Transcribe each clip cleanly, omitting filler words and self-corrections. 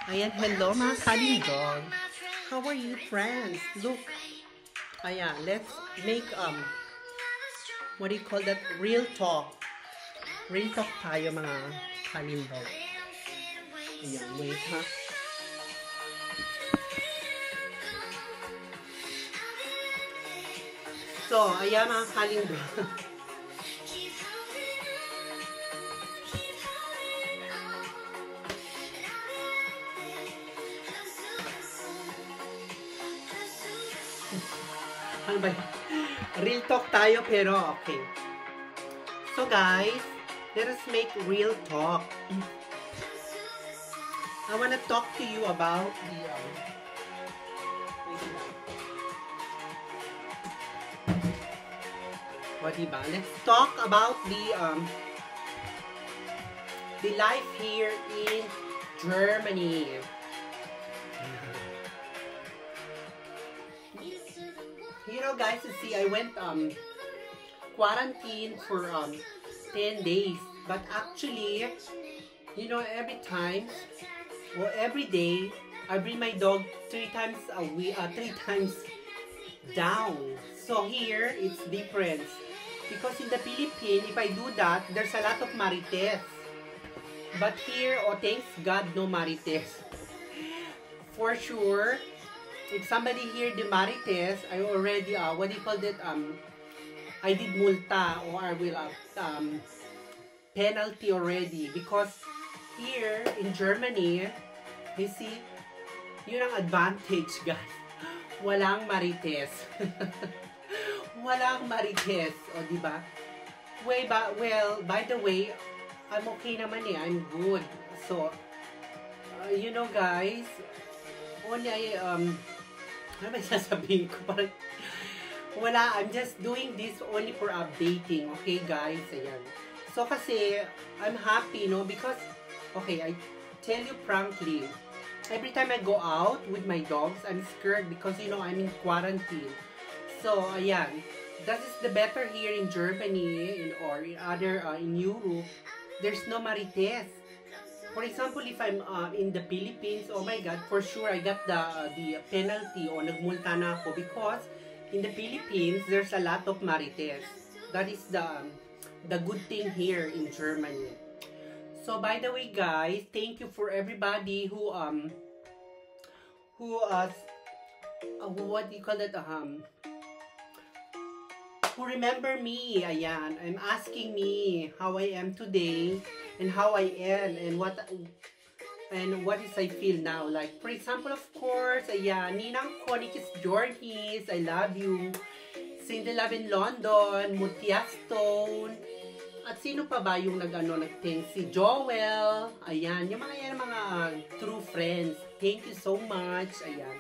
Ayan, hello mga kalindog. How are you, friends? Look. Ayan, let's make, what do you call that? Real talk. Real talk tayo mga kalindog. Ayan, wait ha. So, ayan mga kalindog. Ano ba? Real talk tayo pero okay. So guys, let us make real talk. I wanna talk to you about the what diba? Let's talk about the life here in Germany. You know guys, you see, I went quarantine for 10 days. But actually, you know, every time or every day, I bring my dog 3 times a week, 3 times down. So here, it's different. Because in the Philippines, if I do that, there's a lot of marites. But here, oh thanks God, no marites. For sure, if somebody here the marites, I already, what do you call that, I did multa or I will, penalty already. Because here in Germany, you see, yun ang advantage guys. Walang marites. Walang marites, o diba? Well, by the way, I'm okay naman eh, I'm good. So, you know guys, only ano ba sasabihin ko? Parang, wala, I'm just doing this only for updating, okay guys? Ayan. So kasi, I'm happy, no? Because, okay, I tell you frankly, every time I go out with my dogs, I'm scared because, you know, I'm in quarantine. So, ayan. That is the better here in Germany or in other, in Europe, there's no marites. For example, if I'm in the Philippines, oh my God, for sure I got the penalty o nagmulta na ako because in the Philippines, there's a lot of marites. That is the good thing here in Germany. So by the way, guys, thank you for everybody who what do you call that, who remember me. Ayan, I'm asking me how I am today and how I am and what is I feel now. Like for example, of course, ayan, Ninang Konikis Jorgis, I love you. Cindy Love in London, Mutia Stone, at sino pa ba yung nag-thank? Si Joel, ayan, yung mga true friends. Thank you so much, ayan.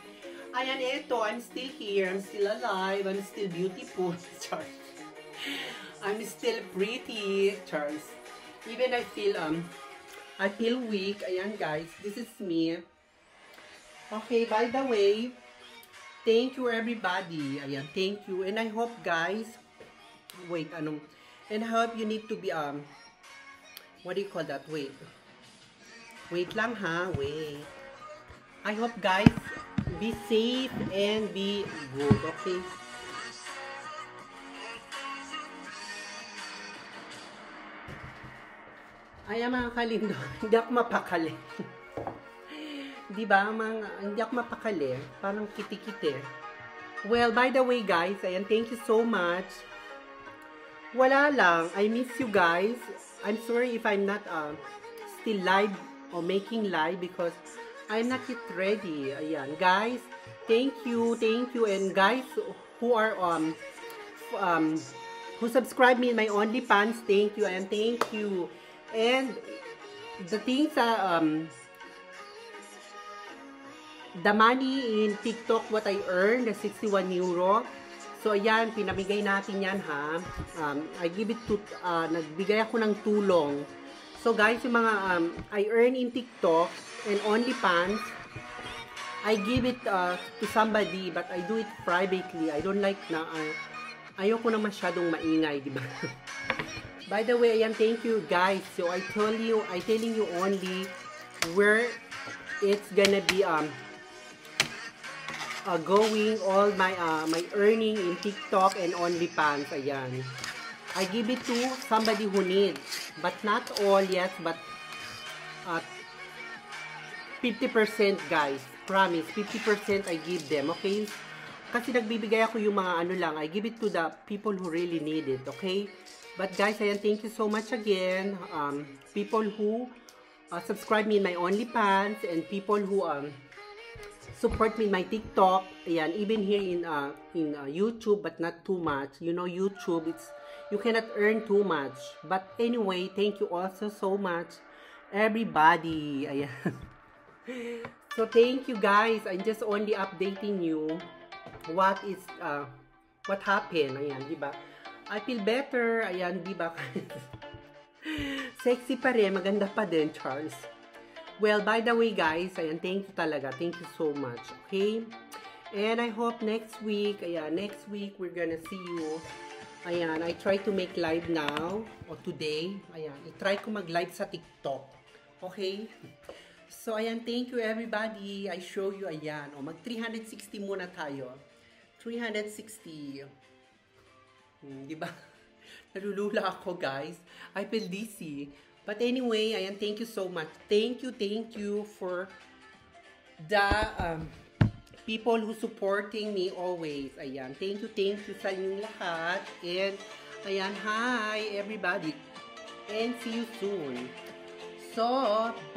Ayan, eto, I'm still here, I'm still alive, I'm still beautiful, Charles. I'm still pretty, Charles. Even I feel weak. Ayan guys, this is me. Okay, by the way, thank you everybody. Ayan, thank you. And I hope guys, wait, and I hope you need to be, what do you call that? Wait lang ha, wait. I hope guys, be safe and be good, okay? Ayan mga kalindog, hindi ako mapakali. Diba? Hindi ako mapakali. Parang kiti-kiti. Well, by the way guys, ayan, thank you so much. Wala lang. I miss you guys. I'm sorry if I'm not still live or making live because I'm not yet ready. Ayan, guys, thank you. And guys who are who subscribe me in my OnlyFans, thank you and thank you. And the things the money in TikTok, what I earned, the 61 euro. So, ayan, pinamigay natin yan, ha. I give it to, nagbigay ako ng tulong. So, guys, yung mga I earn in TikTok and OnlyFans, I give it to somebody, but I do it privately. I don't like na, ayoko na masyadong maingay, di ba? By the way, ayan, thank you guys. So I telling you only where it's gonna be going all my my earning in TikTok and OnlyFans. Ayan. I give it to somebody who needs, but not all, yes, but 50% guys. Promise, 50% I give them, okay? Kasi nagbibigay ako yung mga ano lang, I give it to the people who really need it, okay? But guys, ayan, thank you so much again. People who subscribe me in my OnlyFans and people who support me in my TikTok. Ayan, even here in YouTube, but not too much. You know, YouTube, you cannot earn too much. But anyway, thank you also so much, everybody. Ayan. So thank you guys. I'm just only updating you what happened. Ayan, di ba? I feel better. Ayan, di ba? Sexy pa rin, maganda pa din, Charles. Well, by the way, guys, ayan, thank you talaga. Thank you so much. Okay? And I hope next week, ayan, next week we're gonna see you. Ayan, I try to make live now or today. Ayan, i-try ko mag-live sa TikTok. Okay? So, ayan, thank you everybody. I show you, ayan. O, mag 360 muna tayo. 360. Diba? Nalulula ako, guys. I feel dizzy. But anyway, ayan, thank you so much. Thank you for the people who supporting me always. Ayan, thank you sa inyong lahat. And, ayan, hi everybody. And see you soon. So,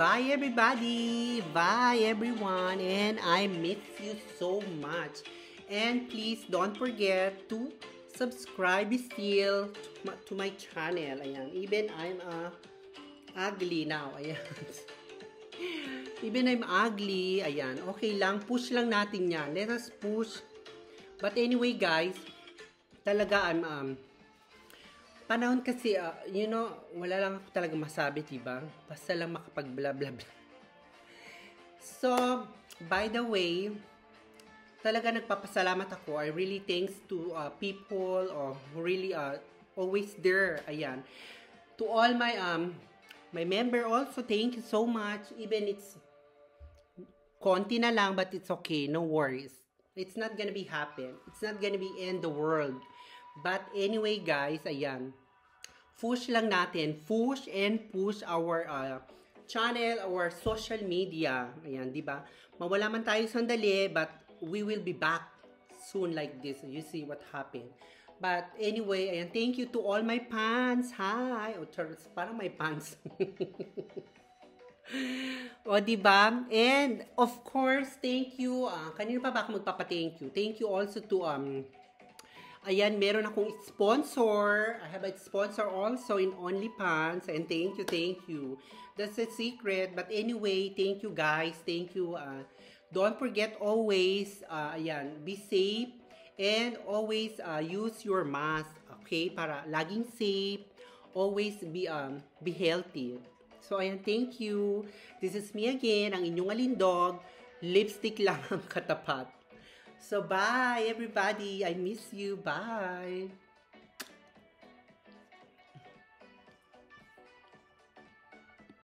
bye everybody, bye everyone, and I miss you so much. And please don't forget to subscribe still to my channel. Ayan, even I'm ugly now. Ayan. Even I'm ugly. Ayan, okay lang, push lang natin yan. Let us push. But anyway guys, talaga I'm panahon kasi, you know, wala lang ako talaga masabi, diba? Basta lang makapag-blah blah blah. So, by the way, talaga nagpapasalamat ako. I really thanks to people who really always there. Ayan. To all my my member also, thank you so much. Even it's konti na lang, but it's okay. No worries. It's not gonna be happen. It's not gonna be end the world. But anyway, guys, ayan. Push lang natin. Push and push our channel, our social media. Ayan, di ba? Mawala man tayo sandali, but we will be back soon like this. You see what happened. But anyway, ayan, thank you to all my fans. Hi! O, Charles, parang my fans. O, diba? And, of course, thank you. Kanina pa ba ako magpapa-thank you? Thank you also to, ayan, meron akong sponsor. I have a sponsor also in OnlyFans. And thank you. That's a secret. But anyway, thank you guys. Thank you. Don't forget always, ayan, be safe. And always use your mask. Okay? Para laging safe. Always be healthy. So, ayan, thank you. This is me again, ang inyong alindog. Lipstick lang ang katapat. So, bye, everybody. I miss you. Bye.